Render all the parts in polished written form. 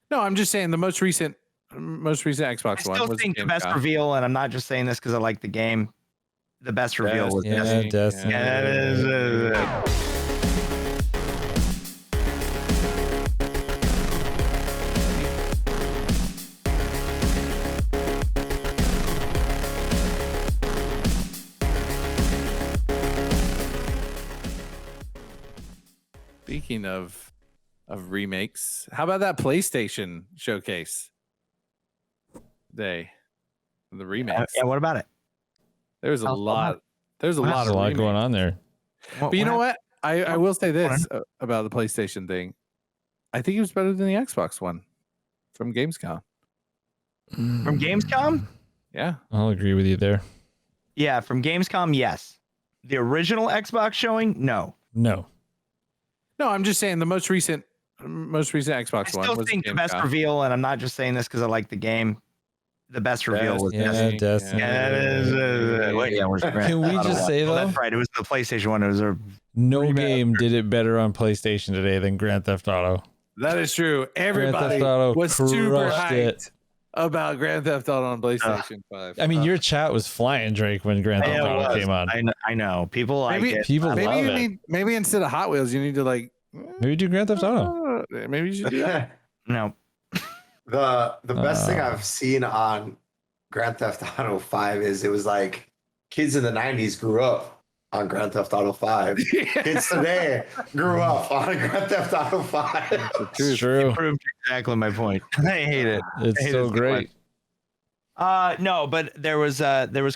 No, I'm just saying the most recent Xbox One. I still think the best reveal, and I'm not just saying this because I like the game. The best reveal was Destiny. Destiny. Yeah, that is. Speaking of remakes, how about that PlayStation showcase day? The remakes. Yeah, what about it? There's a lot. There's a lot going on there. But you know what? I will say this about the PlayStation thing. I think it was better than the Xbox one from Gamescom. From Gamescom? Yeah. I'll agree with you there. Yeah, from Gamescom, yes. The original Xbox showing, no. No, I'm just saying the most recent Xbox one. I still think the best reveal, and I'm not just saying this because I like the game. The best reveal was Destiny. Destiny. Can we just say, though? That's right. It was the PlayStation one. It was no game did it better on PlayStation today than Grand Theft Auto. That is true. Everybody was super hyped about Grand Theft Auto on PlayStation 5. I mean, your chat was flying, Drake, when Grand Theft Auto came on. I know. People like it. People love it. Maybe instead of Hot Wheels, you need to maybe do Grand Theft Auto. Maybe you should do that. No. The best thing I've seen on Grand Theft Auto 5 is it was like kids in the 90s grew up on Grand Theft Auto 5. Kids today grew up on Grand Theft Auto 5. It's true. You proved exactly my point. I hate it. It's so great. No, but there was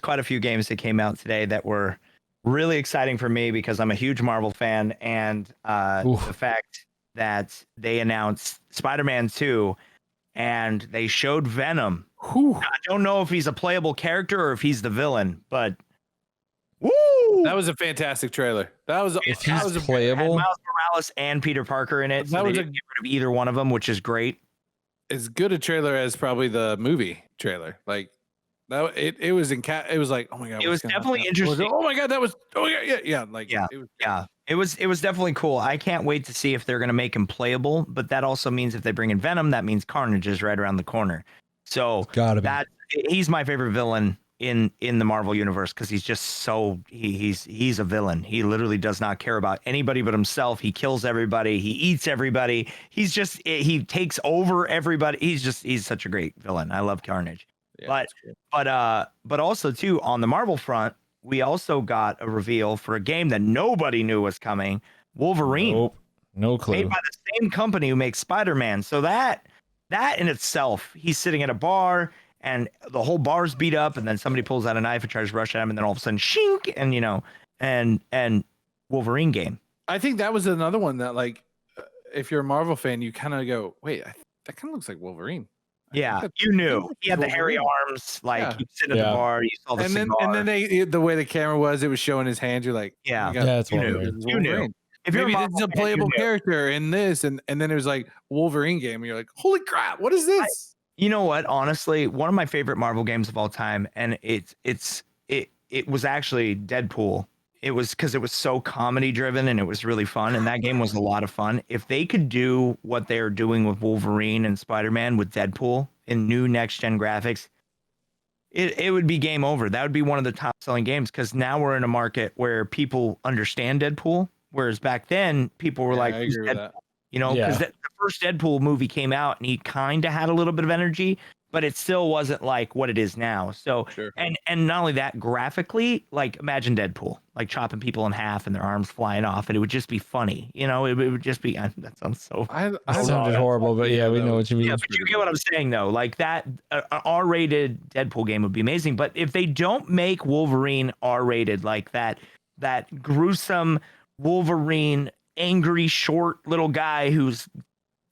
quite a few games that came out today that were really exciting for me because I'm a huge Marvel fan, and the fact that they announced Spider-Man 2 and they showed Venom. I don't know if he's a playable character or if he's the villain, but woo! That was a fantastic trailer. That was playable. Miles Morales and Peter Parker in it. So they didn't get rid of either one of them, which is great. As good a trailer as probably the movie trailer. Like that, it was it was like, oh my god, it was definitely interesting. Oh my god, that was It was definitely cool. I can't wait to see if they're gonna make him playable, but that also means if they bring in Venom, that means Carnage is right around the corner. So he's my favorite villain in the Marvel universe because he's just he's a villain. He literally does not care about anybody but himself. He kills everybody. He eats everybody. He takes over everybody. He's such a great villain. I love Carnage. Yeah, but also too on the Marvel front, we also got a reveal for a game that nobody knew was coming. Wolverine. Nope. No clue. Made by the same company who makes Spider-Man. So that in itself, he's sitting at a bar and the whole bar's beat up, and then somebody pulls out a knife and tries to rush at him, and then all of a sudden, shink, and and Wolverine game. I think that was another one that, like, if you're a Marvel fan, you kind of go, wait, that kind of looks like Wolverine. Yeah, you knew he had the hairy arms, like you sit at the bar, you saw the cigar. And then the way the camera was, it was showing his hands. You're like, it's you knew. If maybe this is a playable character in this, and then it was like Wolverine game, and you're like, holy crap, what is this? You know what? Honestly, one of my favorite Marvel games of all time, and it was actually Deadpool. It was because it was so comedy driven and it was really fun, and that game was a lot of fun. If they could do what they're doing with Wolverine and Spider-Man with Deadpool in new next gen graphics, it would be game over. That would be one of the top selling games because now we're in a market where people understand Deadpool, whereas back then people were like, I agree with that. Because the first Deadpool movie came out and he kind of had a little bit of energy, but it still wasn't like what it is now. So, and not only that, graphically, like imagine Deadpool, like chopping people in half and their arms flying off, and it would just be funny. It would just be, that sounds so. I sounded horrible, but yeah, we know what you mean. Yeah, but you get what I'm saying though. Like that R-rated Deadpool game would be amazing. But if they don't make Wolverine R-rated, like that gruesome Wolverine, angry, short little guy who's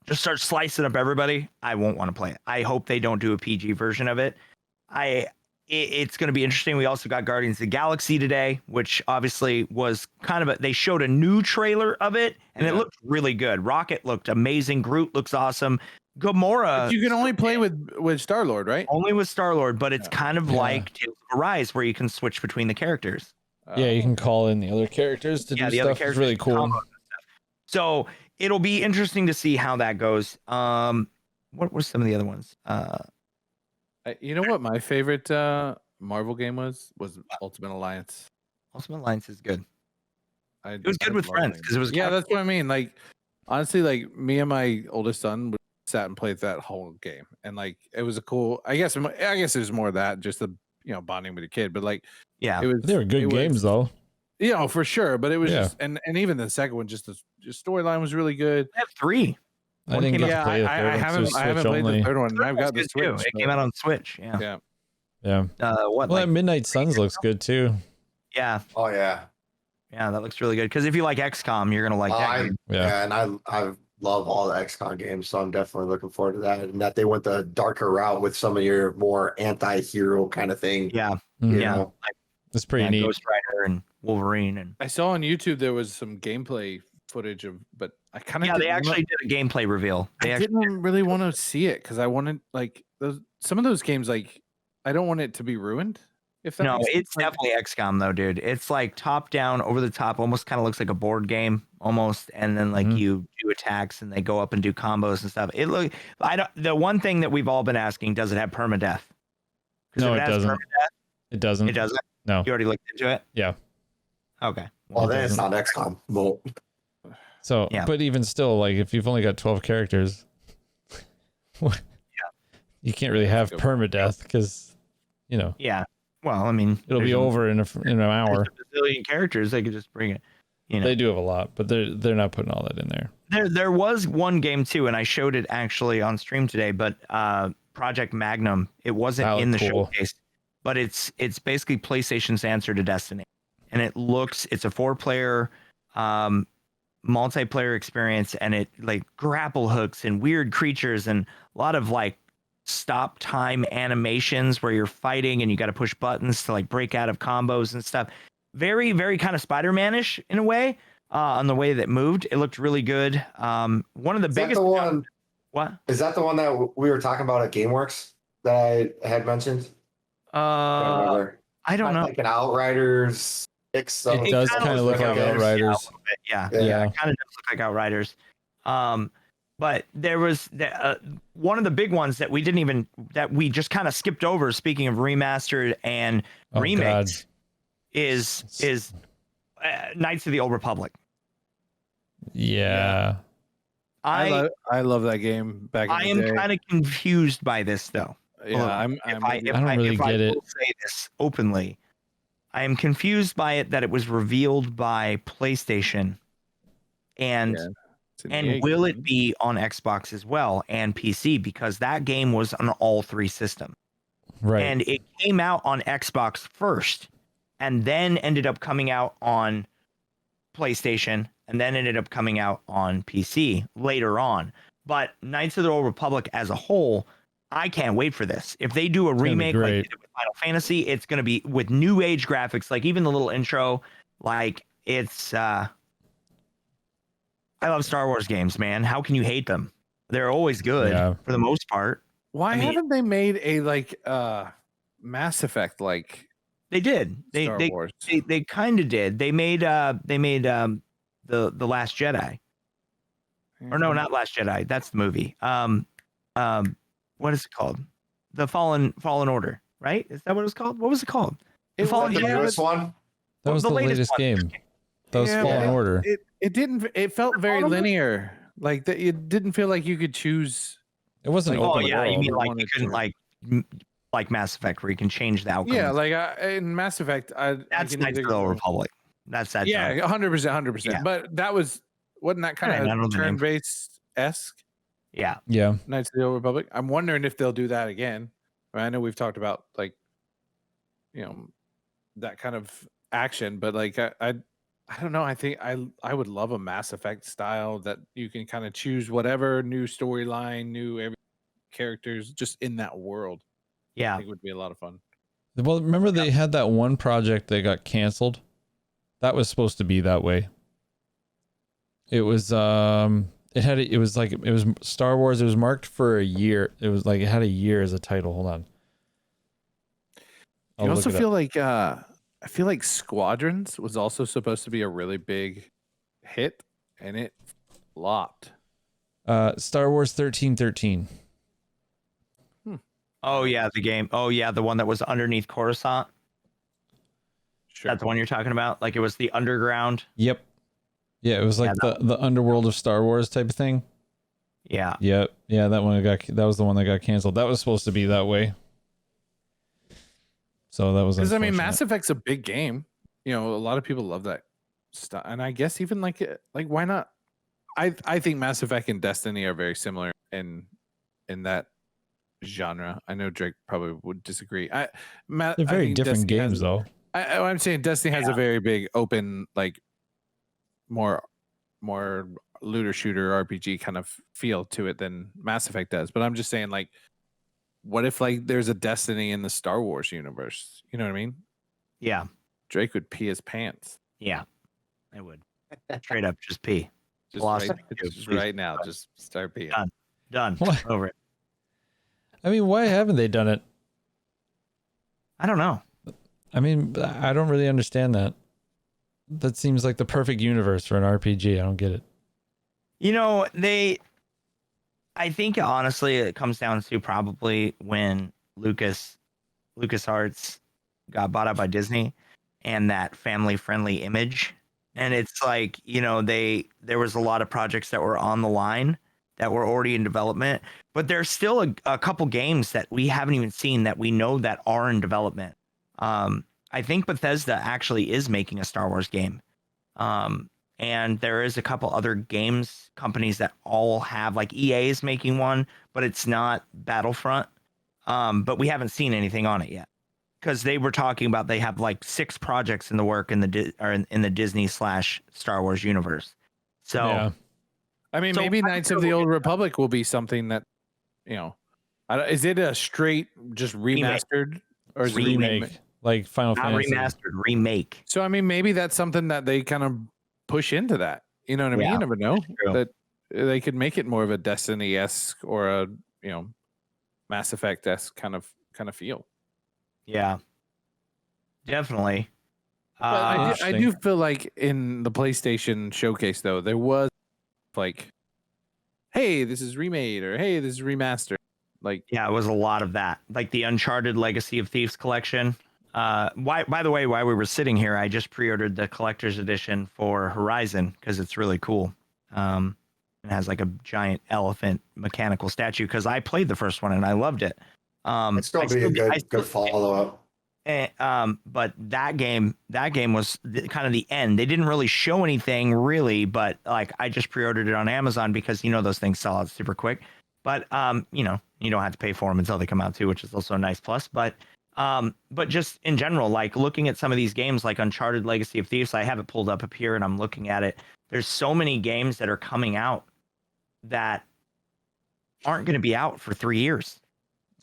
just starts slicing up everybody, I won't want to play it. I hope they don't do a PG version of it. It's going to be interesting. We also got Guardians of the Galaxy today, which obviously was kind of they showed a new trailer of it, and it looked really good. Rocket looked amazing. Groot looks awesome. Gamora. But you can only play with Star-Lord, right? Only with Star-Lord, but it's kind of like Tales of Arise, where you can switch between the characters. Yeah, you can call in the other characters to do the stuff. Other characters, it's really cool. So it'll be interesting to see how that goes. what were some of the other ones? You know what my favorite Marvel game was Ultimate Alliance. Ultimate Alliance is good. It was good with friends because it was that's what I mean. Like honestly, like me and my oldest son sat and played that whole game, and like it was a cool. I guess there's more of that, just the bonding with a kid, but like yeah, it was. They were good games though. For sure. But it was just and even the second one, just the storyline was really good. I have 3. I didn't get to play the third one. I haven't played the third one. I've got the Switch. Too. It came out on Switch. Yeah. Well, like, Midnight Suns looks good too. Yeah. Oh yeah. Yeah, that looks really good. Because if you like XCOM, you're gonna like that game. Yeah, and I love all the XCOM games, so I'm definitely looking forward to that. And that they went the darker route with some of your more anti-hero kind of thing. Yeah. You Yeah. know? It's pretty neat. Ghost Rider and Wolverine and I saw on YouTube there was some gameplay footage of, but I kind of they actually did a gameplay reveal. I didn't really want to see it because I wanted like some of those games, like I don't want it to be ruined. If that no, makes it's sense. definitely XCOM though, dude. It's like top down, over the top, almost kind of looks like a board game, almost. And then like you do attacks and they go up and do combos and stuff. The one thing that we've all been asking, does it have permadeath? No, it doesn't. It doesn't. It doesn't. No. You already looked into it? Yeah. Okay. Well, then it's not XCOM. Well, so, but even still, like if you've only got 12 characters, you can't really have permadeath because, Yeah. Well, I mean, it'll be over in an hour. A bazillion characters, they could just bring it. They do have a lot, but they're not putting all that in there. There was one game too, and I showed it actually on stream today. But Project Magnum, it wasn't in the showcase, but it's basically PlayStation's answer to Destiny, and it's a 4-player multiplayer experience, and it like grapple hooks and weird creatures and a lot of like stop time animations where you're fighting and you got to push buttons to like break out of combos and stuff. Very, very kind of Spider-Man-ish in a way, on the way that moved. It looked really good. One of the biggest. What is that? The one that we were talking about at GameWorks that I had mentioned? I don't know. Like an Outriders. It does kind of look like Outriders. Yeah, it kind of does look like Outriders. But there was one of the big ones that we just kind of skipped over. Speaking of remastered and remakes, is Knights of the Old Republic. Yeah. I love that game. I am kind of confused by this though. Yeah, I don't really get it. I will say this openly, I am confused by it that it was revealed by PlayStation, and will it be on Xbox as well and PC, because that game was on all 3 systems. Right. And it came out on Xbox first and then ended up coming out on PlayStation and then ended up coming out on PC later on. But Knights of the Old Republic as a whole, I can't wait for this. If they do a remake like they did with Final Fantasy, it's going to be with new age graphics, like even the little intro, like it's I love Star Wars games, man. How can you hate them? They're always good for the most part. Why haven't they made a like Mass Effect like? They did. They kind of did. They made the Last Jedi. Or no, not Last Jedi. That's the movie. What is it called? The Fallen Order, right? Is that what it was called? What was it called? The newest one. That was the latest game. That was Fallen Order. It felt very linear. Like that, it didn't feel like you could choose. It wasn't like, open world. You mean like you couldn't like Mass Effect where you can change the outcome? Yeah, like in Mass Effect, that's Knights of the Old Republic. That's that. Yeah, 100%. But that wasn't that kind of turn-based esque? Yeah. Knights of the Old Republic. I'm wondering if they'll do that again. I know we've talked about like, that kind of action, but like I don't know. I think I would love a Mass Effect style that you can kind of choose whatever new storyline, new characters just in that world. Yeah, I think it would be a lot of fun. Well, remember they had that one project that got canceled. That was supposed to be that way. It was it was Star Wars. It was marked for a year. It was like it had a year as a title. Hold on. I also feel like I feel like Squadrons was also supposed to be a really big hit, and it flopped. Star Wars 1313. Oh yeah, the game. Oh yeah, the one that was underneath Coruscant. Sure. That's the one you're talking about. Like it was the underground. Yep. Yeah, it was like the underworld of Star Wars type of thing. Yeah. Yep. Yeah, that was the one that got canceled. That was supposed to be that way. So that was because I mean, unfortunate. Mass Effect's a big game. You know, a lot of people love that stuff, and I guess even like why not? I think Mass Effect and Destiny are very similar in that genre. I know Drake probably would disagree. They're very different games, though. I'm saying Destiny has a very big open, like more looter shooter RPG kind of feel to it than Mass Effect does. But I'm just saying, like, what if like there's a Destiny in the Star Wars universe? You know what I mean? Yeah. Drake would pee his pants. Yeah. I would. Straight up, just pee. Just right now, just start peeing. Done. What? Over it. I mean, why haven't they done it? I don't know. I mean, I don't really understand that. That seems like the perfect universe for an RPG. I don't get it. You know, I think honestly it comes down to probably when LucasArts got bought out by Disney and that family-friendly image. And it's like, you know, there was a lot of projects that were on the line that were already in development, but there's still a couple games that we haven't even seen that we know that are in development. I think Bethesda actually is making a Star Wars game. And there is a couple other games companies that all have, like EA is making one, but it's not Battlefront. But we haven't seen anything on it yet because they were talking about they have like 6 projects in the work in the Disney/Star Wars universe. So, yeah. I mean, maybe Knights of the Old Republic will be something that, you know, is it a straight just remastered or is it remake? Like Final Fantasy. Remastered, remake. So, I mean, maybe that's something that they kind of push into that. You know what I mean? You never know that they could make it more of a Destiny-esque or a, you know, Mass Effect-esque kind of feel. Yeah, definitely. But I do feel like in the PlayStation showcase, though, there was like, hey, this is remade, or hey, this is remastered. Like, yeah, it was a lot of that, like the Uncharted Legacy of Thieves collection. By the way, while we were sitting here, I just pre-ordered the collector's edition for Horizon because it's really cool. It has like a giant elephant mechanical statue because I played the first one and I loved it. It's going to be a good follow-up. But that game was kind of the end. They didn't really show anything really, but like I just pre-ordered it on Amazon because you know those things sell out super quick. But you know, you don't have to pay for them until they come out too, which is also a nice plus. But just in general, like looking at some of these games like Uncharted Legacy of Thieves, I have it pulled up here and I'm looking at it. There's so many games that are coming out that aren't going to be out for 3 years.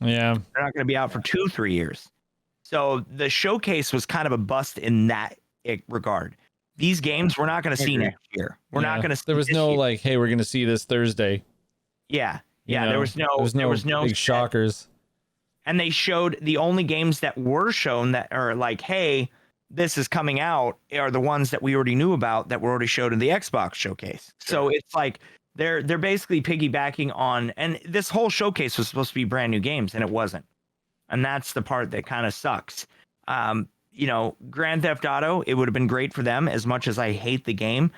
Yeah. They're not going to be out for 2-3 years. So the showcase was kind of a bust in that regard. These games we're not going to see next year. We're not going to see. There was no like, hey, we're going to see this Thursday. Yeah. You know, there was no big shockers. And they showed the only games that were shown that are like, hey, this is coming out are the ones that we already knew about that were already showed in the Xbox showcase. Sure. So it's like they're basically piggybacking on, and this whole showcase was supposed to be brand new games and it wasn't. And that's the part that kind of sucks. You know, Grand Theft Auto, it would have been great for them as much as I hate the game.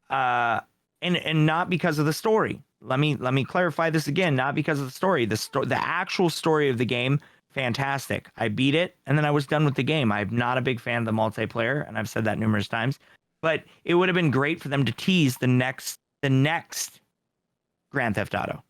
And not because of the story. Let me clarify this again. Not because of the story. The actual story of the game, fantastic. I beat it, and then I was done with the game. I'm not a big fan of the multiplayer, and I've said that numerous times. But it would have been great for them to tease the next Grand Theft Auto.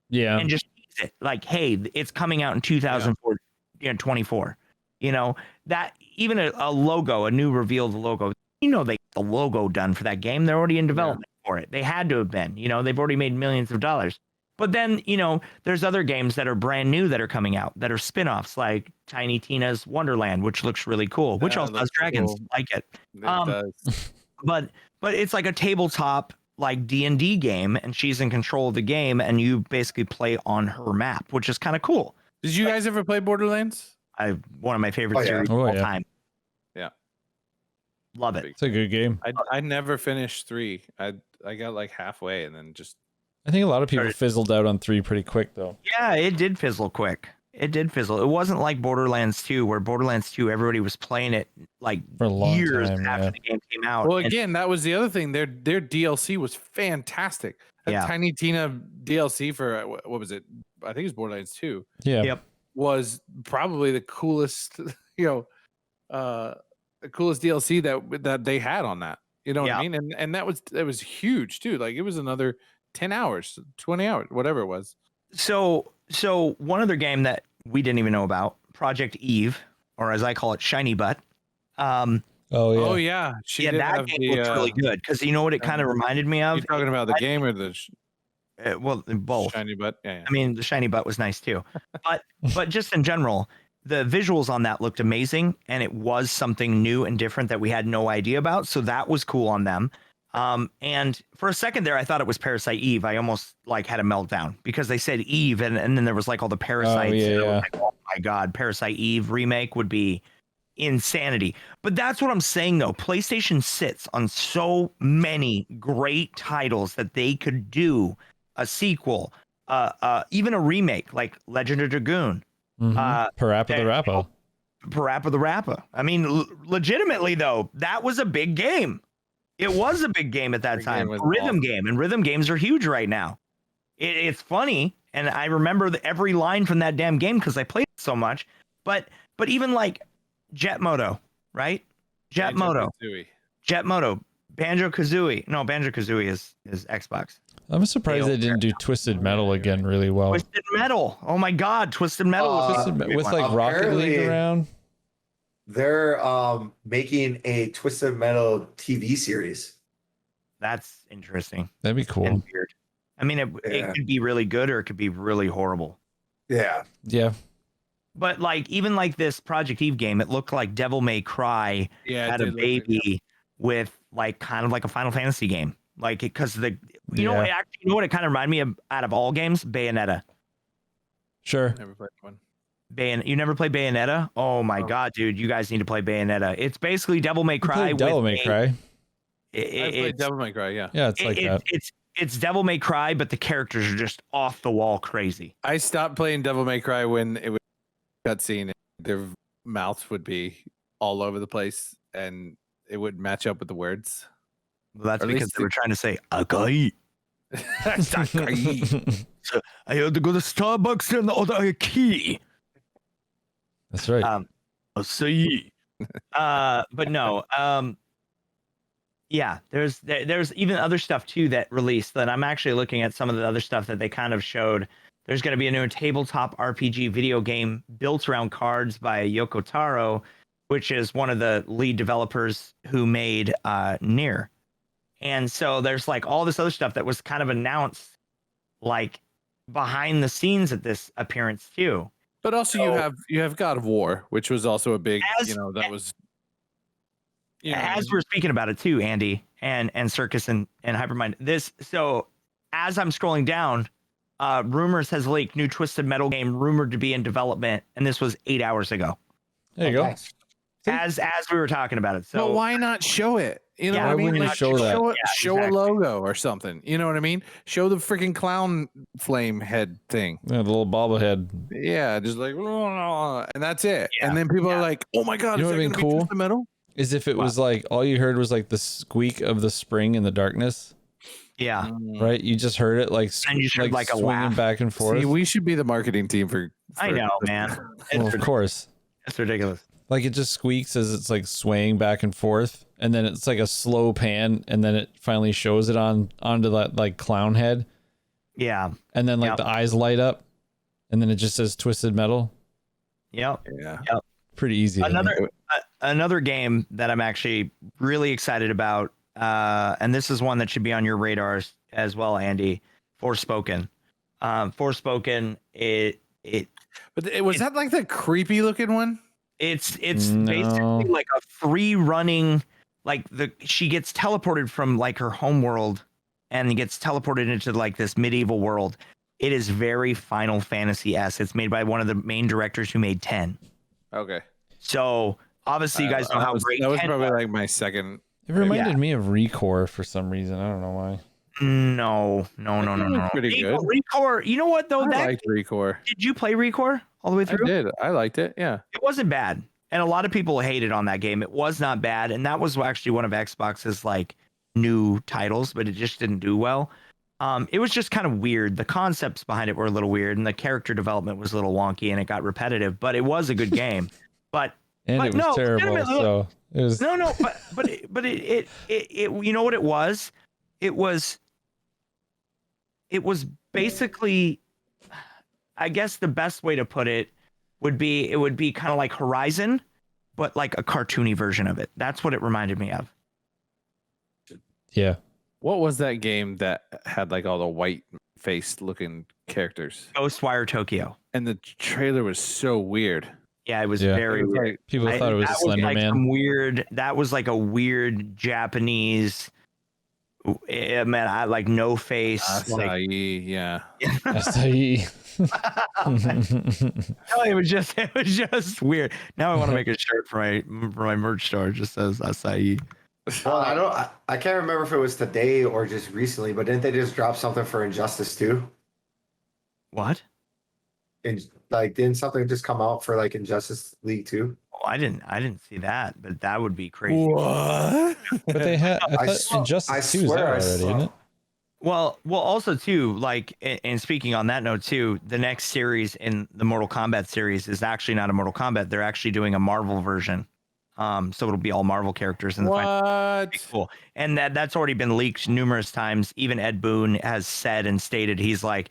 Yeah. And just tease it. Like, hey, it's coming out in 2024. You know, that even a logo, a new revealed logo. You know, they get the logo done for that game. They're already in development for it. They had to have been. You know, they've already made millions of dollars. But then, you know, there's other games that are brand new that are coming out that are spin-offs like Tiny Tina's Wonderland, which looks really cool, which also has dragons. Cool. Like it. It does. But it's like a tabletop like D&D game, and she's in control of the game, and you basically play on her map, which is kind of cool. Did you guys ever play Borderlands? One of my favorite series of all time. Yeah. Love it. It's a good game. I never finished 3. I got like halfway and then just. I think a lot of people fizzled out on 3 pretty quick though. Yeah, it did fizzle quick. It did fizzle. It wasn't like Borderlands 2, where Borderlands 2 everybody was playing it like For a long years time, after yeah. the game came out. Well, And- again, that was the other thing. Their DLC was fantastic. That Yeah. Tiny Tina DLC for what was it? I think it was Borderlands 2. Yeah. Yep. Was probably the coolest, the coolest DLC that they had on that. You know what I mean? And that was huge too. Like it was another 10 hours, 20 hours, whatever it was. So one other game that we didn't even know about, Project Eve, or as I call it, Shiny Butt. Oh yeah. Oh yeah, she did that have game looked really good because you know what it kind of reminded me of. You're talking about the game or the Well, both. Shiny Butt? Yeah. I mean, the Shiny Butt was nice too, but just in general, the visuals on that looked amazing, and it was something new and different that we had no idea about. So that was cool on them. And for a second there, I thought it was Parasite Eve. I almost like had a meltdown because they said Eve, and then there was like all the parasites. yeah, and I was yeah. like, oh my god, Parasite Eve remake would be insanity. But that's what I'm saying though. PlayStation sits on so many great titles that they could do a sequel, even a remake like Legend of Dragoon, Parappa the Rappa. Parappa the Rappa. I mean, legitimately though, that was a big game. It was a big game at that The time. game was Rhythm awesome. game, and rhythm games are huge right now. It's funny, and I remember every line from that damn game because I played it so much. But even like Jet Moto, right? Jet Moto, Banjo Kazooie. No, Banjo Kazooie is Xbox. I'm surprised they didn't do Twisted Metal again really well. Twisted Metal. Oh my God, Twisted Metal was With like Rocket League apparently- around. They're making a Twisted Metal TV series. That's interesting That'd be cool. and weird. I mean, it Yeah. could be really good or it could be really horrible. Yeah. Yeah. But like even like this Project Eve game, it looked like Devil May Cry Yeah, it had a did look like baby with like kind of like a Final Fantasy game, like because you know Yeah. actually you know what it kind of reminded me of out of all games, Bayonetta. Sure. Never played one. You never played Bayonetta? Oh my No. God, dude, you guys need to play Bayonetta. It's basically Devil May Cry. Devil May Cry. I played Devil May Cry. Yeah, Yeah, it's like that. It's Devil May Cry, but the characters are just off the wall crazy. I stopped playing Devil May Cry when it was cutscene. And their mouths would be all over the place, and it wouldn't match up with the words. Well, that's Or at because least they were trying to say Akai. I had to go to Starbucks and order a key. That's right. Acai. But no. Yeah, there's even other stuff too that released that I'm actually looking at some of the other stuff that they kind of showed. There's going to be a new tabletop RPG video game built around cards by Yoko Taro, which is one of the lead developers who made Nier. And so there's like all this other stuff that was kind of announced like behind the scenes at this appearance too. But also you have God of War, which was also a big, that was. As we're speaking about it too, Andy and Circus and Hypermind. So as I'm scrolling down, rumors has leaked new Twisted Metal game rumored to be in development, and this was 8 hours ago. There you go. Nice. As we were talking about it. So But why not show it? You know Yeah, what I why mean? wouldn't you Like, show that? Show exactly. a logo or something. You know what I mean? Show the freaking clown flame head thing. Yeah, the little bobblehead. Yeah, just like and that's it. Yeah, And then people are like, "Oh my god, You know is what that would've been gonna be cool? Twisted Metal?" Is if it was like all you heard was like the squeak of the spring in the darkness, yeah. right? You just heard it like And you just heard, like, a swinging laugh. back and forth. See, we should be the marketing team for I know, man. Well, of course. It's ridiculous. Like it just squeaks as it's like swaying back and forth, and then it's like a slow pan, and then it finally shows it onto that like clown head, Yeah. and then like Yep. the eyes light up, and then it just says Twisted Metal. Yep. Yeah. Pretty easy. Another game that I'm actually really excited about, and this is one that should be on your radars as well, Andy. Forspoken. Forspoken. But was that like the creepy looking one? It's No. basically like a free running, like she gets teleported from like her home world and gets teleported into like this medieval world. It is very Final Fantasy-esque. It's made by one of the main directors who made 10. Okay. So obviously you guys know how great that was 10 probably was. like my second. It reminded me of Recore for some reason. I don't know why. No. Pretty good. Recore. You know what though? I liked Recore. Did you play Recore all the way through? I did. I liked it. Yeah. It wasn't bad, and a lot of people hated on that game. It was not bad, and that was actually one of Xbox's like new titles, but it just didn't do well. It was just kind of weird. The concepts behind it were a little weird, and the character development was a little wonky, and it got repetitive. But it was a good game. But it was terrible. So it was but it you know what it was? It was basically, I guess the best way to put it would be kind of like Horizon, but like a cartoony version of it. That's what it reminded me of. Yeah. What was that game that had like all the white faced looking characters? Ghostwire Tokyo. And the trailer was so weird. Yeah, it was very weird. People thought it was Slender Man. That was like a weird Japanese. Man, I like no face. Acai, yeah. Acai. No, it was just weird. Now I want to make a shirt for my merch store. It just says Acai. Well, I can't remember if it was today or just recently, but didn't they just drop something for Injustice 2? What? Didn't something just come out for like Injustice League 2? Oh, I didn't see that, but that would be crazy. What? But they had Injustice 2 is there already, isn't it? Well, also too, like, and speaking on that note too, the next series in the Mortal Kombat series is actually not a Mortal Kombat. They're actually doing a Marvel version. So it'll be all Marvel characters in the final. Cool. And that's already been leaked numerous times. Even Ed Boon has said and stated he's like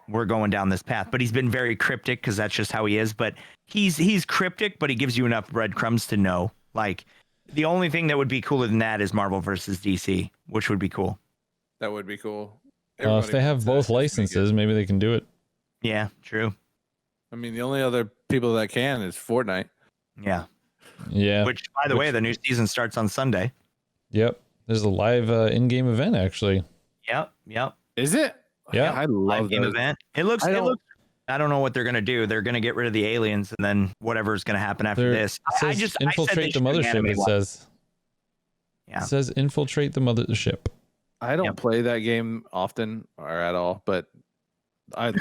we're going down this path, but he's been very cryptic because that's just how he is. But he's cryptic, but he gives you enough breadcrumbs to know. Like, the only thing that would be cooler than that is Marvel versus DC, which would be cool. That would be cool. If they have both licenses, maybe they can do it. Yeah, true. I mean, the only other people that can is Fortnite. Yeah. Yeah. Which, by the way, the new season starts on Sunday. Yep. There's a live in-game event, actually. Yep. Is it? Yeah. I love game event. It looks. I don't know what they're gonna do. They're gonna get rid of the aliens, and then whatever's gonna happen after this. I just infiltrate the mothership. It says. Yeah. It says infiltrate the mothership. I don't play that game often or at all, but I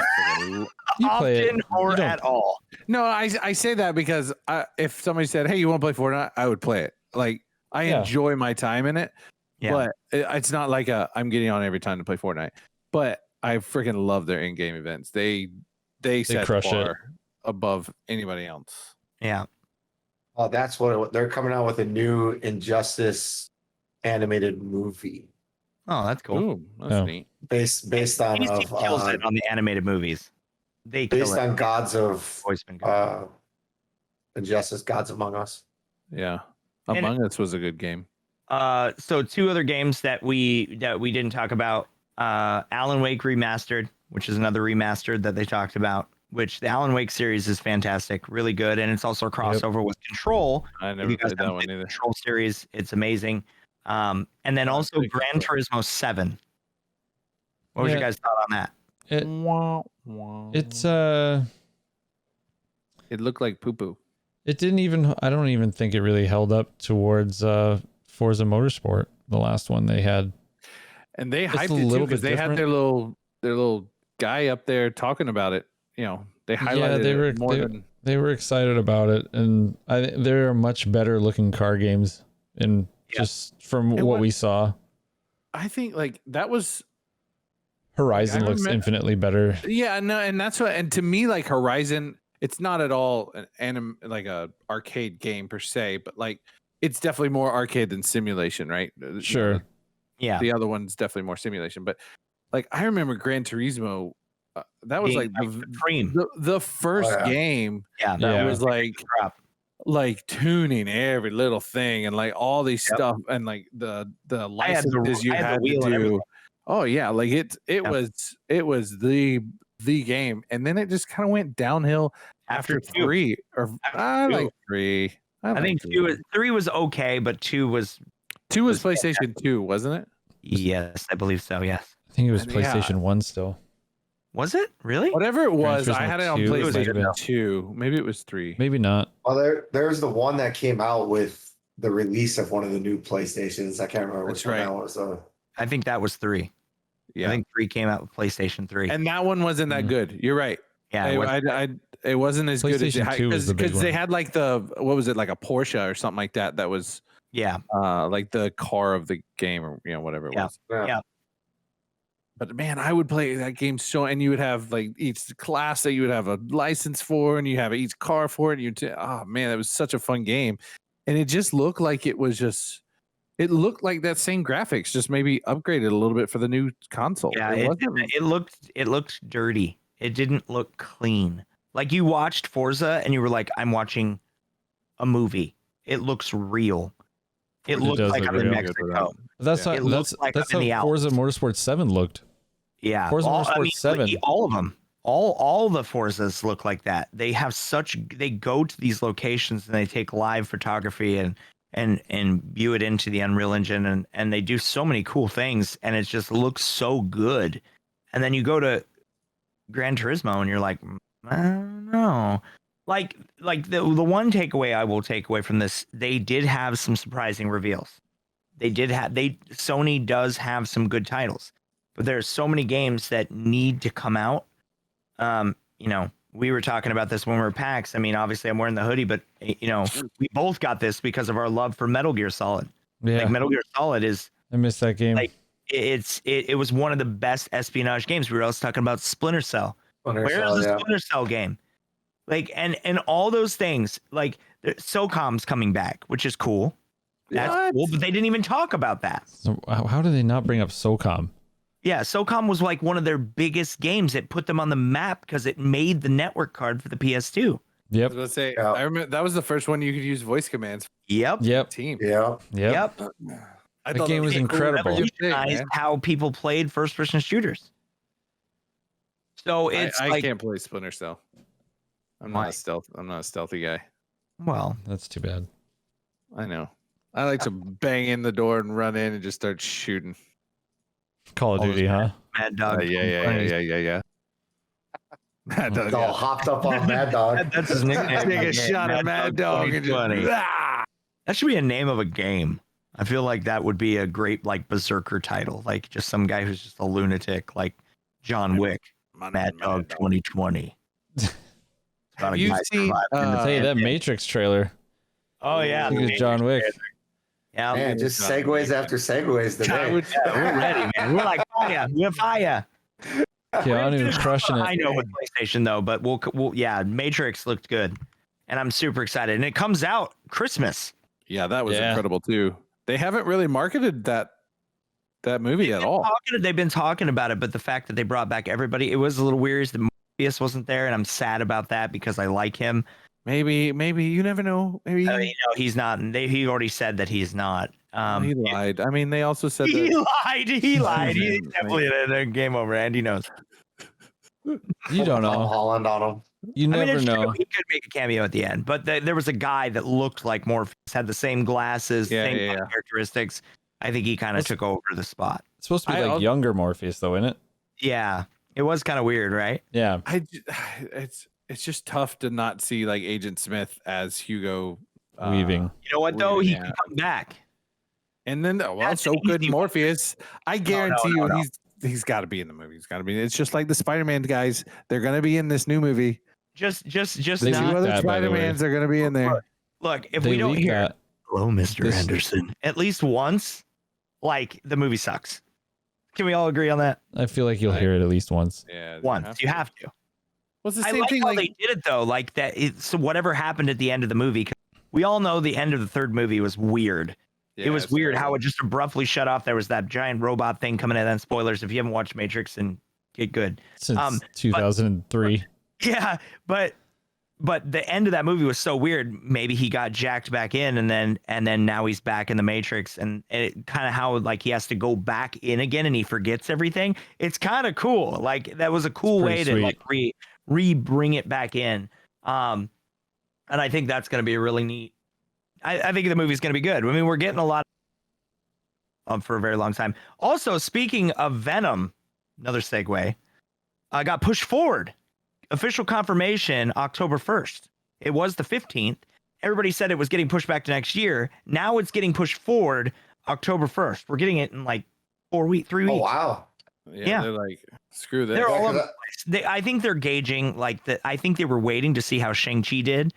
play it or at all. No, I say that because if somebody said, "Hey, you want to play Fortnite?" I would play it. Like, I enjoy my time in it, but it's not like I'm getting on every time to play Fortnite. But I freaking love their in-game events. They set the bar above anybody else. Yeah. Oh, that's what they're coming out with, a new Injustice animated movie. Oh, that's cool. Ooh, that's neat. Based on kills it on the animated movies. They based on Gods of good. Injustice, Gods Among Us. Yeah, Among Us was a good game. So two other games that we didn't talk about. Alan Wake Remastered, which is another remastered that they talked about. Which the Alan Wake series is fantastic, really good, and it's also a crossover with Control. I never played that one either. Control series, it's amazing. And then also Gran Turismo 7. What was your guys' thought on that? It looked like poo poo. It didn't even. I don't even think it really held up towards Forza Motorsport, the last one they had. And they hyped it too because they had their little guy up there talking about it. You know, they highlighted it more than they were excited about it, and they're much better looking car games, and just from what we saw. I think like that was Horizon looks infinitely better. Yeah, no, and that's what. And to me, like Horizon, it's not at all like a arcade game per se, but like it's definitely more arcade than simulation, right? Sure. Yeah. The other one's definitely more simulation, but like I remember Gran Turismo. That was like the first game that was like tuning every little thing and like all these stuff and like the licenses you had to do. Oh yeah, like it was the game, and then it just kind of went downhill after 3. Or I like 3. I think 3 was okay, but 2 was PlayStation 2, wasn't it? Yes, I believe so. Yes, I think it was PlayStation 1 still. Was it really? Whatever it was, I had it on PlayStation 2. Maybe it was 3. Maybe not. Well, there's the one that came out with the release of one of the new PlayStations. I can't remember which one that was. I think that was 3. Yeah. I think 3 came out with PlayStation 3. And that one wasn't that good. You're right. Yeah, it wasn't as good as PlayStation 2 is the big because they one. had like what was it, like a Porsche or something like that was like the car of the game, or whatever it was. Yeah. But man, I would play that game and you would have like each class that you would have a license for, and you have each car for it. Oh man, that was such a fun game. And it just looked like it looked like that same graphics, just maybe upgraded a little bit for the new console. Yeah, it looked dirty. It didn't look clean. Like you watched Forza and you were like, I'm watching a movie. It looks real. It looks like I'm in Mexico. That's how Forza Motorsport 7 looked. Yeah. Forza Motorsport 7. All of them. All the Forzas look like that. They go to these locations and they take live photography and view it into the Unreal Engine, and they do so many cool things, and it just looks so good. And then you go to Gran Turismo and you're like, I don't know. Like the one takeaway I will take away from this, they did have some surprising reveals. Sony does have some good titles, but there's so many games that need to come out. We were talking about this when we were at PAX. I mean, obviously I'm wearing the hoodie, but we both got this because of our love for Metal Gear Solid. Yeah. Like Metal Gear Solid I missed that game. Like it was one of the best espionage games. We were also talking about Splinter Cell. Where's the Splinter Cell game? Like, and all those things, like SOCOM's coming back, which is cool. That's cool, but they didn't even talk about that. So how did they not bring up SOCOM? Yeah, SOCOM was like one of their biggest games. It put them on the map because it made the network card for the PS2. Yep. Let's say I remember that was the first one you could use voice commands. Yep. Team. Yep. The game was incredible. Revolutionized how people played first-person shooters. So I can't play Splinter Cell. I'm not a stealthy guy. Well, that's too bad. I know. I like to bang in the door and run in and just start shooting. Call of Duty, huh? Mad Dog. Yeah. Mad Dog. All hopped up on Mad Dog. That's his nickname. Take a shot at Mad Dog. And just, that should be a name of a game. I feel like that would be a great like berserker title, like just some guy who's just a lunatic, like John Wick. Mad Dog 2020. Have you seen that Matrix trailer? Oh yeah, I think it's John Wick. Yeah, man, just segues after segues today. We're ready, man. We're like fire. We're fire. Keanu's crushing it. I know with PlayStation though, but we'll Matrix looked good, and I'm super excited. And it comes out Christmas. Yeah, that was incredible too. They haven't really marketed that movie at all. They've been talking about it, but the fact that they brought back everybody, it was a little weird that Morpheus wasn't there, and I'm sad about that because I like him. Maybe you never know. Maybe he's not. He already said that he's not. He lied. I mean, they also said he lied. He's definitely in game over. Andy knows. You don't know. Holland on him. You never know. He could make a cameo at the end, but there was a guy that looked like Morpheus, had the same glasses, same characteristics. I think he kind of took over the spot. It's supposed to be younger Morpheus, though, isn't it? Yeah, it was kind of weird, right? Yeah. It's just tough to not see like Agent Smith as Hugo Weaving. You know what though? He can come back. And then so good Morpheus. I guarantee he's got to be in the movie. He's got to be. It's just like the Spider-Man guys. They're gonna be in this new movie. Just the two other Spider-Mans are gonna be in there. Look, if we don't hear "Hello, Mr. Henderson" at least once, like the movie sucks. Can we all agree on that? I feel like you'll hear it at least once. Yeah, once. You have to. Well, it's the same thing. How they did it though, like that. So whatever happened at the end of the movie, we all know the end of the third movie was weird. Yeah, it was weird how it just abruptly shut off. There was that giant robot thing coming in. Then spoilers if you haven't watched Matrix, and get good. Since 2003. But the end of that movie was so weird. Maybe he got jacked back in, and then now he's back in the Matrix, and it kind of how like he has to go back in again, and he forgets everything. It's kind of cool. Like that was a cool way to like bring it back in. And I think that's going to be really neat. I think the movie's going to be good. I mean, we're getting a lot for a very long time. Also, speaking of Venom, another segue, got pushed forward. Official confirmation, October 1st. It was the 15th. Everybody said it was getting pushed back to next year. Now it's getting pushed forward October 1st. We're getting it in like 3 weeks. Oh, wow. Yeah. They're like, screw this. They're all over the place. I think they're gauging like that. I think they were waiting to see how Shang-Chi did.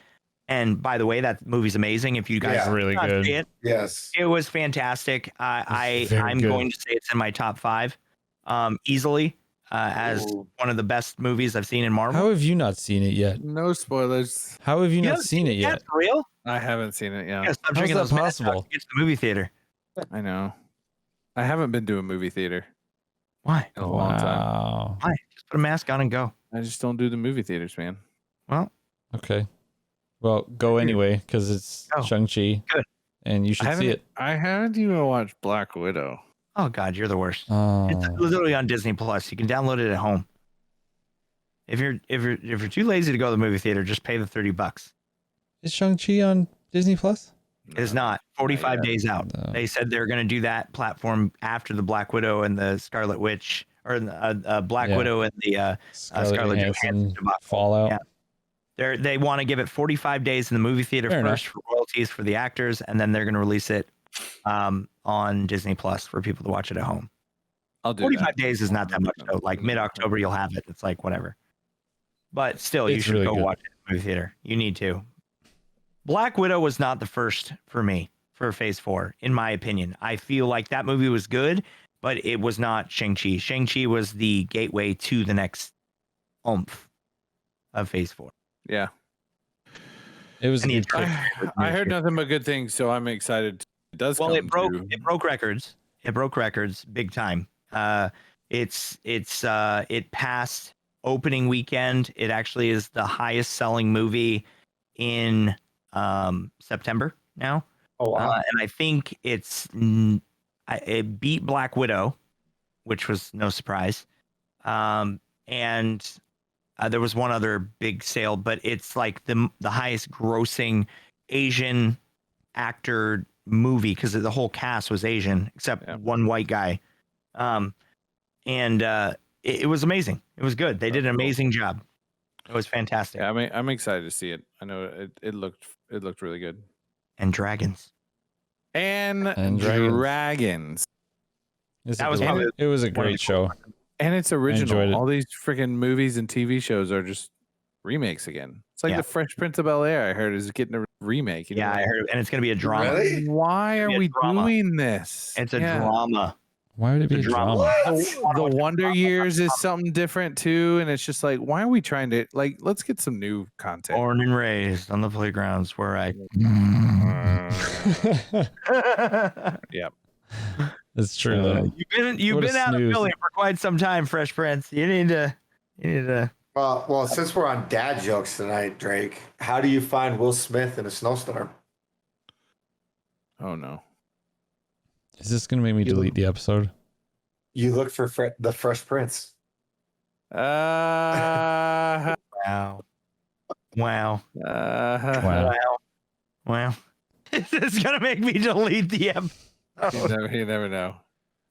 And by the way, that movie's amazing. If you guys really good. see it, Yes, it was fantastic. I'm good. going to say it's in my top 5, easily, as Ooh. one of the best movies I've seen in Marvel. How have you not seen it yet? No spoilers. How have you not haven't seen it yet? That's real. I haven't seen it. Yeah, Yeah, stop How's drinking that those Mad possible? Dogs. Get to the movie theater. I know. I haven't been to a movie theater Why? in a long time. Wow. Why? Just put a mask on and go. I just don't do the movie theaters, man. Well, Okay. Well, go anyway because it's Go. Shang-Chi. Good. And you I should see it. haven't even watched Black Widow. oh God, you're the worst. Oh. It's literally on Disney Plus. You can download it at home. If you're too lazy to go to the movie theater, just pay the $30. Is Shang-Chi on Disney Plus? It's not 45 yet. days out. No. They said they're going to do that platform after the Black Widow and the Scarlet Witch, or Black Yeah. Widow and the Scarlett Scarlett Johansson Johansson debacle. Fallout. Yeah. They want to give it 45 days in the movie theater Fair first for royalties for the actors, and then they're going to release it on Disney Plus for people to watch it at home. I'll do 45 that. days is not that much though. Like mid-October, you'll have it. It's like whatever. But still, you It's should really go good. watch it in the movie theater. You need to. Black Widow was not the first for me for Phase 4, in my opinion. I feel like that movie was good, but it was not Shang-Chi. Shang-Chi was the gateway to the next oomph of Phase 4. Yeah. It was a And the good clip. I heard nothing but good things, so I'm excited. It does. Well, come it broke to- records. It broke records big time. It passed opening weekend. It actually is the highest selling movie in September now. Oh wow. And I think it beat Black Widow, which was no surprise. And there was one other big sale, but it's like the highest grossing Asian actor movie because the whole cast was Asian except one white guy. It was amazing. It was good. They did an amazing job. It was fantastic. Yeah, I'm excited to see it. I know it looked really good. And dragons. And dragons. dragons. That was probably It was a one of great the show. And it's enjoyed original. it. All these freaking movies and TV shows are just remakes again. It's like Yeah. the Fresh Prince of Bel-Air. I heard is getting a remake. You know, Yeah, I heard, and it's going to be a drama. Really? Why are It's we drama. doing this? It's a Yeah. drama. Why would it be a The drama. drama? The Wonder Years is something different too, and it's just like, why are we trying to like? Let's get some new content. Born and raised on the playgrounds where I. Yep. It's true though. You've What a been out of snooze. Philly for quite some time, Fresh Prince. You need to. Well, since we're on dad jokes tonight, Drake, how do you find Will Smith in a snowstorm? Oh no. Is this gonna make me delete the episode? You look for the Fresh Prince. Uh, Wow. Wow. Wow. Wow. This is gonna make me delete the episode. you never know.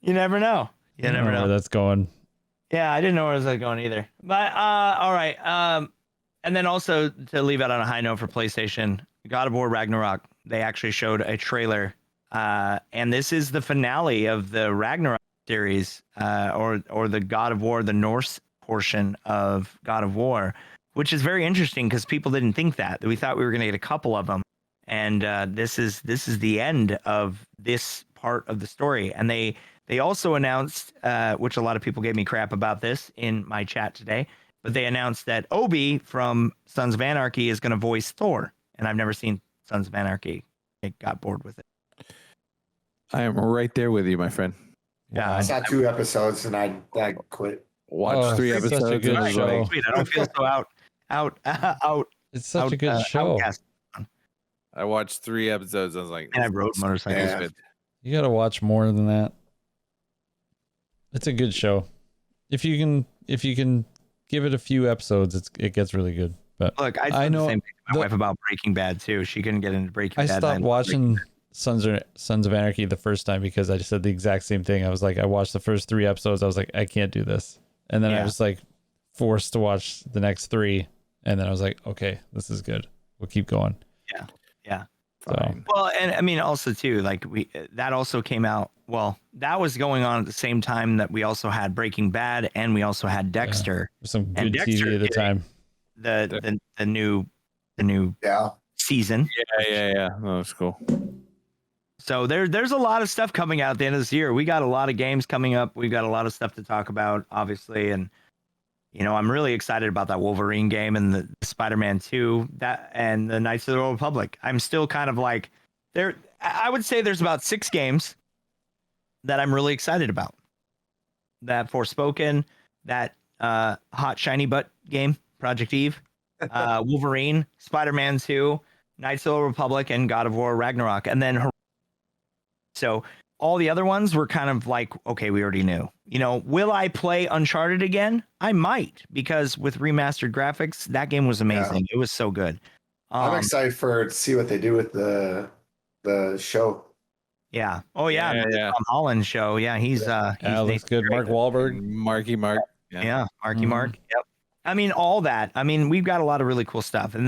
You never know. You I don't never know know. where that's going. Yeah, I didn't know where it was going either. But all right. And then also to leave out on a high note for PlayStation, God of War Ragnarok, they actually showed a trailer. And this is the finale of the Ragnarok series, or the God of War, the Norse portion of God of War, which is very interesting because people didn't think that. We thought we were going to get a couple of them. And this is the end of this part of the story. And they also announced, which a lot of people gave me crap about this in my chat today, but they announced that Obi from Sons of Anarchy is going to voice Thor. And I've never seen Sons of Anarchy. I got bored with it. I am right there with you, my friend. Yeah, I saw 2 episodes and I quit. Watched 3 it's such a episodes. good and was show. like, Sweet, I don't feel so out. It's such a good show. outcast. I watched 3 episodes. I was like, And I rode motorcycles. Yeah. You gotta watch more than that. It's a good show. If you can give it a few episodes, it gets really good. But Look, I I said know the same thing to my the- wife about Breaking Bad too. She couldn't get into Breaking I Bad. stopped watching Sons of Anarchy the first time because I just said the exact same thing. I was like, I watched the first 3 episodes. I was like, I can't do this. And then I Yeah. was like forced to watch the next 3. And then I was like, okay, this is good. We'll keep going. fine. Well, and I mean, also too, like that also came out. Well, that was going on at the same time that we also had Breaking Bad and we also had Dexter. Some And good Dexter TV at the time. The new season. Yeah. Oh, that's cool. So there's a lot of stuff coming out at the end of this year. We got a lot of games coming up. We've got a lot of stuff to talk about, obviously, and I'm really excited about that Wolverine game and the Spider-Man 2 and the Knights of the Old Republic. I'm still kind of like there. I would say there's about 6 games that I'm really excited about. That Forspoken, that hot shiny butt game, Project Eve, Wolverine, Spider-Man 2, Knights of the Old Republic, and God of War Ragnarok, and then so all the other ones were kind of like, okay, we already knew. Will I play Uncharted again? I might, because with remastered graphics, that game was amazing. Yeah. It was so good. I'm excited to see what they do with the show. Yeah. Oh yeah. The Tom Holland show. Yeah. He's looks good. Mark Wahlberg. Marky Mark. Yeah. Marky Mark. Yep. I mean, all that. I mean, we've got a lot of really cool stuff. And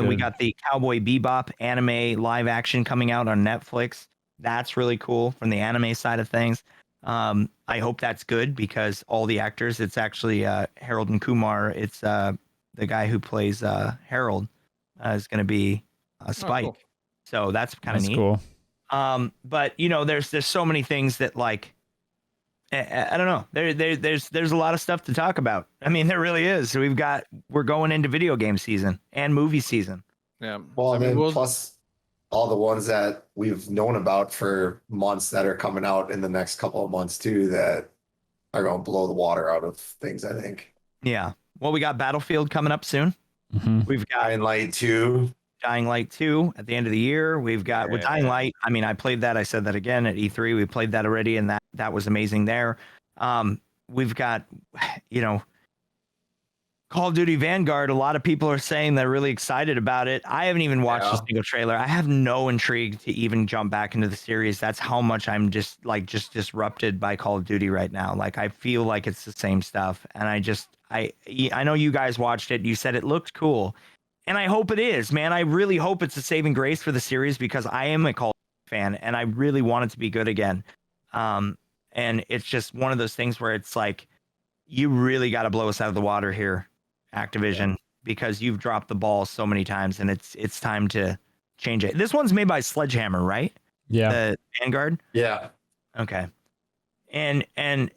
we got the Cowboy Bebop anime live action coming out on Netflix. That's really cool from the anime side of things. I hope that's good because all the actors, it's actually Harold and Kumar. It's the guy who plays Harold is going to be Spike. Oh, cool. So that's kind of neat. Cool. But there's so many things that like, I don't know. There's a lot of stuff to talk about. I mean, there really is. So we're going into video game season and movie season. Yeah. Well, I mean, plus all the ones that we've known about for months that are coming out in the next couple of months too, that are going to blow the water out of things, I think. Yeah. Well, we got Battlefield coming up soon. Mm-hmm. We've got Dying Light 2 at the end of the year. We've got with Dying Light. I mean, I played that. I said that again at E3. We played that already, and that was amazing there. We've got, Call of Duty Vanguard. A lot of people are saying they're really excited about it. I haven't even watched a single trailer. I have no intrigue to even jump back into the series. That's how much I'm just disrupted by Call of Duty right now. Like, I feel like it's the same stuff. And I know you guys watched it. You said it looked cool. And I hope it is, man. I really hope it's a saving grace for the series because I am a Call of Duty fan and I really want it to be good again. And it's just one of those things where it's like, you really got to blow us out of the water here, Activision, because you've dropped the ball so many times and it's time to change it. This one's made by Sledgehammer, right? Yeah. The Vanguard? Yeah. Okay. And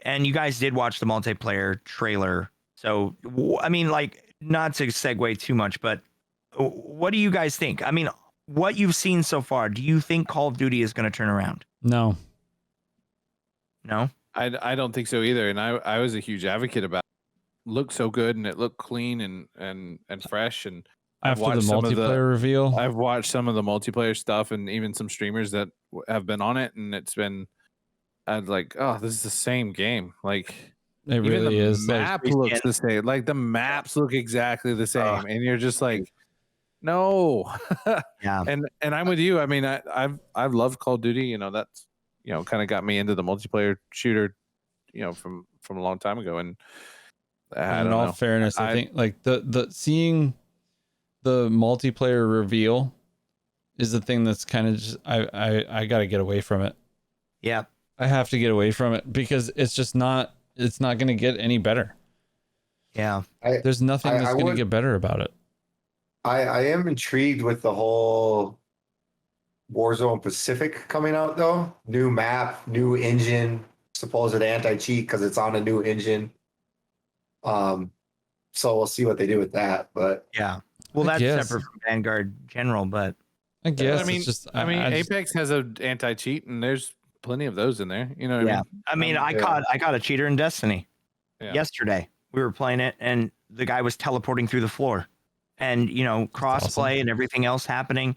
you guys did watch the multiplayer trailer. So, I mean, like, not to segue too much, but what do you guys think? I mean, what you've seen so far, do you think Call of Duty is going to turn around? No. No? I don't think so either. And I was a huge advocate about it. Looked so good and it looked clean and fresh. And after the multiplayer reveal, I've watched some of the multiplayer stuff and even some streamers that have been on it. And it's been, I'm like, oh, this is the same game. Like, it really is. The map looks the same. Like the maps look exactly the same. And you're just like, no. Yeah. And I'm with you. I mean, I've loved Call of Duty. That's kind of got me into the multiplayer shooter, from a long time ago. And I don't know. In all fairness, I think like the seeing the multiplayer reveal is the thing that's kind of just I got to get away from it. Yeah. I have to get away from it because it's not going to get any better. Yeah. There's nothing that's going to get better about it. I am intrigued with the whole Warzone Pacific coming out though. New map, new engine, supposed anti-cheat because it's on a new engine. So we'll see what they do with that. But yeah. Well, that's separate from Vanguard General, but I guess I mean, Apex has an anti-cheat and there's plenty of those in there. You know what I mean? I caught a cheater in Destiny yesterday. We were playing it and the guy was teleporting through the floor. And crossplay and everything else happening,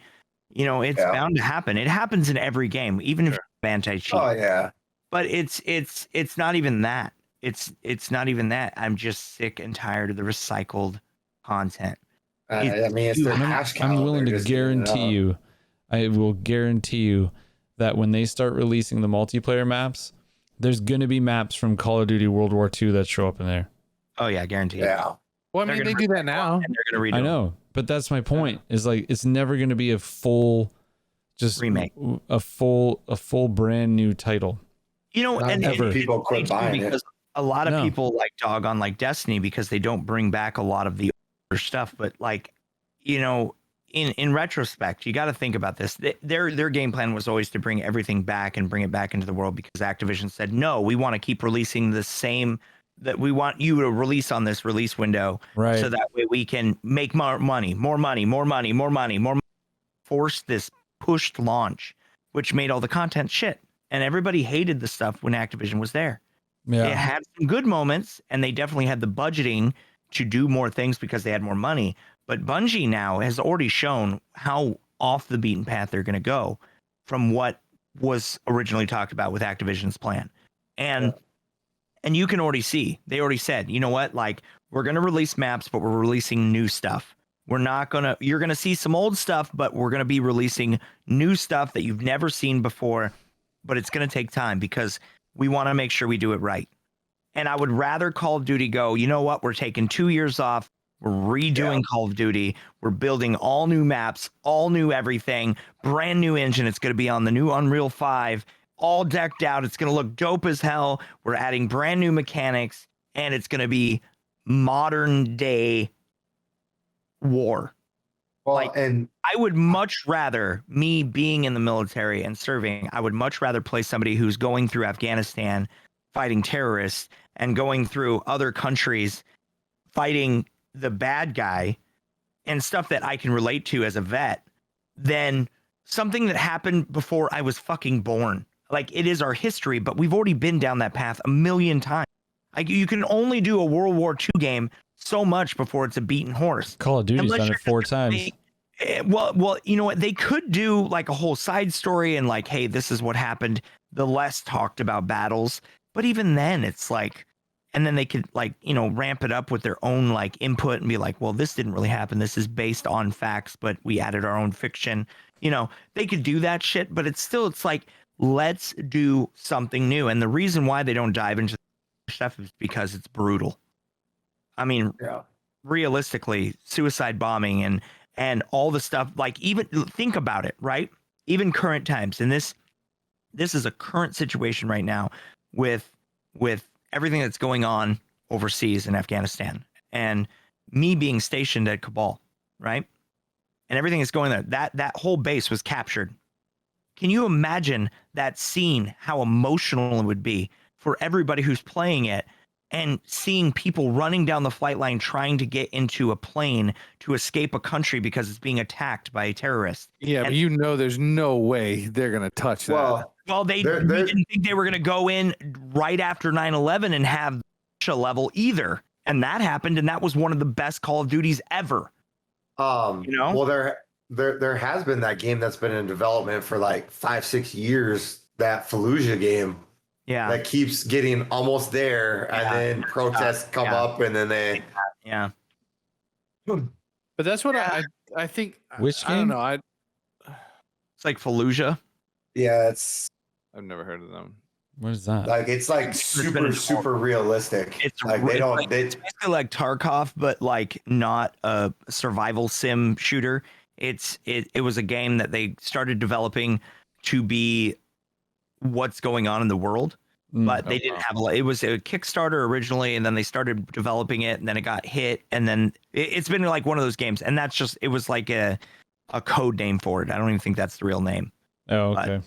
it's bound to happen. It happens in every game, even if anti-cheat. Oh yeah. But it's not even that. It's not even that. I'm just sick and tired of the recycled content. I mean, it's their hash count. I'm willing to guarantee you, I will guarantee you that when they start releasing the multiplayer maps, there's gonna be maps from Call of Duty World War II that show up in there. Oh yeah, guaranteed. Yeah. Well, I mean, they do that now. And they're going to redo I know, but that's my point. Is like it's never going to be a full just remake. a full brand new title. You know, Not and many people quit buying it. because a lot of No. people like dog on like Destiny because they don't bring back a lot of the older stuff. But like, you know, in retrospect, you got to think about this. Their game plan was always to bring everything back and bring it back into the world because Activision said, no, we want to keep releasing the same, that we want you to release on this release window. Right. So that way we can make more money, force this pushed launch, which made all the content shit. And everybody hated the stuff when Activision was there. Yeah. It had some good moments, and they definitely had the budgeting to do more things because they had more money. But Bungie now has already shown how off the beaten path they're going to go from what was originally talked about with Activision's plan. And you can already see, they already said, you know what, like, we're going to release maps, but we're releasing new stuff. We're not going to, you're going to see some old stuff, but we're going to be releasing new stuff that you've never seen before. But it's going to take time because we want to make sure we do it right. And I would rather Call of Duty go, you know what, we're taking 2 years off. We're redoing Call of Duty. We're building all new maps, all new everything, brand new engine. It's going to be on the new Unreal 5, all decked out. It's going to look dope as hell. We're adding brand new mechanics, and it's going to be modern day war. Well, like, and I would much rather, me being in the military and serving, I would much rather play somebody who's going through Afghanistan fighting terrorists and going through other countries fighting the bad guy and stuff that I can relate to as a vet than something that happened before I was fucking born. Like, it is our history, but we've already been down that path a million times. Like, you can only do a World War II game so much before it's a beaten horse. Call of Duty's done it 4 times. Well, you know what? They could do like a whole side story and like, hey, this is what happened. The less talked about battles. But even then, it's like, and then they could like, you know, ramp it up with their own like input and be like, well, this didn't really happen. This is based on facts, but we added our own fiction. You know, they could do that shit, but it's like, let's do something new. And the reason why they don't dive into stuff is because it's brutal. I mean, realistically, suicide bombing and all the stuff, like, even think about it, right? Even current times. And this is a current situation right now with everything that's going on overseas in Afghanistan and me being stationed at Kabul, right? And everything is going there. That whole base was captured. Can you imagine that scene, how emotional it would be for everybody who's playing it and seeing people running down the flight line trying to get into a plane to escape a country because it's being attacked by a terrorist? Yeah, but you know there's no way they're going to touch that. Well, we didn't think they were going to go in right after 9/11 and have a level either. And that happened, and that was one of the best Call of Duties ever. You know? Well, there has been that game that's been in development for like 5-6 years, that Fallujah game. Yeah. That keeps getting almost there, and then protests come up, and then they. Yeah. But that's what I think. Which game? I don't know. It's like Fallujah. Yeah, I've never heard of them. What is that? Like, it's like super realistic. It's like it's basically like Tarkov, but like not a survival sim shooter. It was a game that they started developing to be what's going on in the world, but they didn't have it was a Kickstarter originally, and then they started developing it, and then it got hit, and then it's been like one of those games, and that's just, it was like a code name for it. I don't even think that's the real name. Oh, okay. But,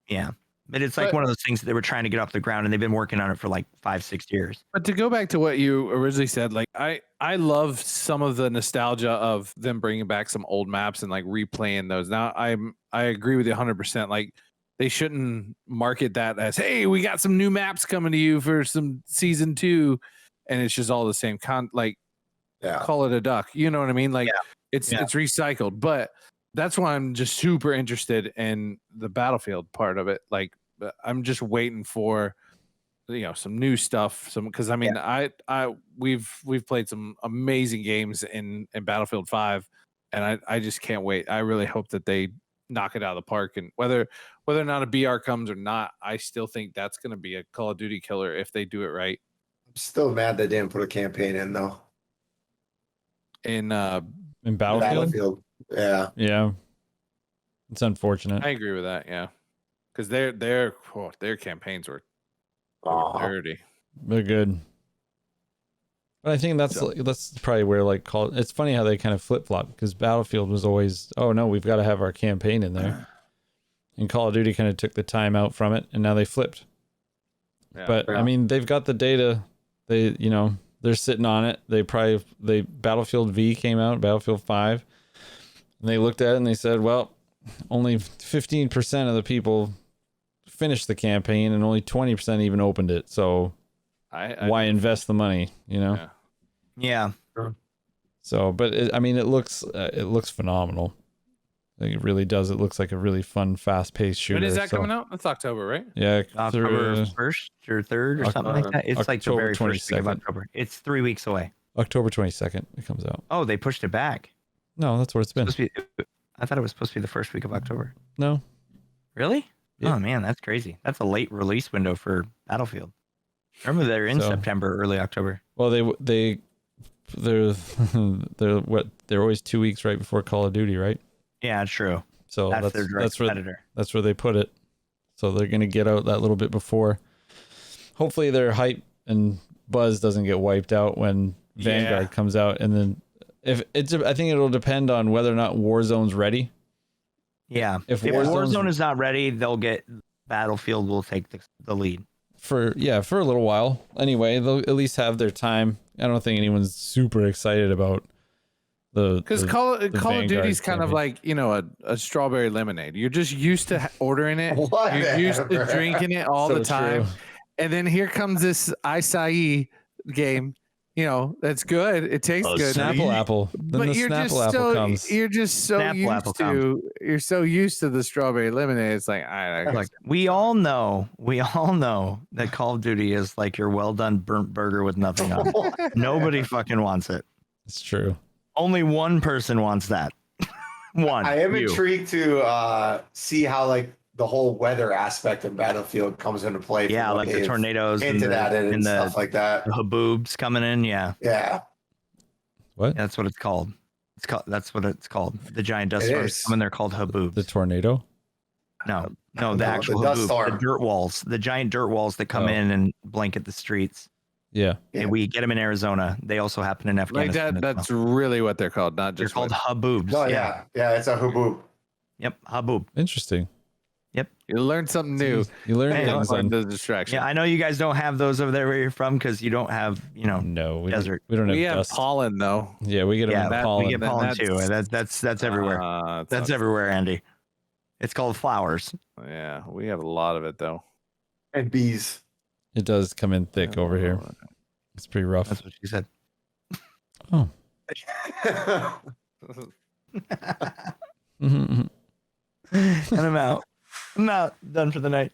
yeah. But it's like one of those things that they were trying to get off the ground, and they've been working on it for like 5-6 years. But to go back to what you originally said, like I love some of the nostalgia of them bringing back some old maps and like replaying those. Now I agree with you 100%. Like, they shouldn't market that as, hey, we got some new maps coming to you for some season 2, and it's just all the same call it a duck. You know what I mean? Like, it's recycled. But that's why I'm just super interested in the Battlefield part of it. Like, I'm just waiting for, you know, some new stuff. Because I mean, we've played some amazing games in Battlefield 5, and I just can't wait. I really hope that they knock it out of the park, and whether or not a BR comes or not, I still think that's going to be a Call of Duty killer if they do it right. I'm still mad they didn't put a campaign in though. In Battlefield? Yeah. It's unfortunate. I agree with that. Yeah, because their campaigns were dirty. They're good. But I think that's probably where like it's funny how they kind of flip flop because Battlefield was always, oh no, we've got to have our campaign in there, and Call of Duty kind of took the time out from it, and now they flipped. Yeah. But I mean, they've got the data. They're sitting on it. Battlefield V came out, Battlefield 5, and they looked at it and they said, well, only 15% of the people finished the campaign and only 20% even opened it. So why invest the money, Yeah. So, but it looks phenomenal. Like it really does. It looks like a really fun, fast-paced shooter. When is that coming out? That's October, right? Yeah, October 1st or 3rd or something like that. It's like the very first week of October. It's 3 weeks away. October 22nd it comes out. Oh, they pushed it back. No, that's what it's been. I thought it was supposed to be the first week of October. No. Really? Yeah. Oh man, that's crazy. That's a late release window for Battlefield. Remember they're in September, early October. Well, they're always 2 weeks right before Call of Duty, right? Yeah, true. So that's their direct competitor. That's where they put it. So they're gonna get out that little bit before. Hopefully their hype and buzz doesn't get wiped out when Vanguard comes out, and then I think it'll depend on whether or not Warzone's ready. Yeah. If Warzone is not ready, Battlefield will take the lead. For a little while. Anyway, they'll at least have their time. I don't think anyone's super excited about because Call of Duty's kind of like a strawberry lemonade. You're just used to ordering it. You're used to drinking it all the time, and then here comes this Acai game. That's good. It tastes good. Snapple apple. Then the Snapple apple comes. You're just so used to the strawberry lemonade. It's like we all know that Call of Duty is like your well done burnt burger with nothing on it. Nobody fucking wants it. It's true. Only one person wants that. One. I am intrigued to see how like the whole weather aspect of Battlefield comes into play. Yeah, like the tornadoes and stuff like that. The haboobs coming in. Yeah. Yeah. What? Yeah, that's what it's called. That's what it's called. The giant dust storms come in. They're called haboobs. The tornado? No, the actual haboobs. The dirt walls. The giant dirt walls that come in and blanket the streets. Yeah. And we get them in Arizona. They also happen in Afghanistan. Like that's really what they're called, not just they're called haboobs. Oh yeah, it's a haboob. Yep, haboob. Interesting. Yep. You learn something new. You learn things on the distraction. Yeah, I know you guys don't have those over there where you're from because you don't have, desert. We don't have dust. Pollen though. Yeah, we get pollen. We get pollen too. That's everywhere. That's everywhere, Andy. It's called flowers. Yeah, we have a lot of it though. And bees. It does come in thick over here. It's pretty rough. That's what she said. Oh. And I'm out. Done for the night.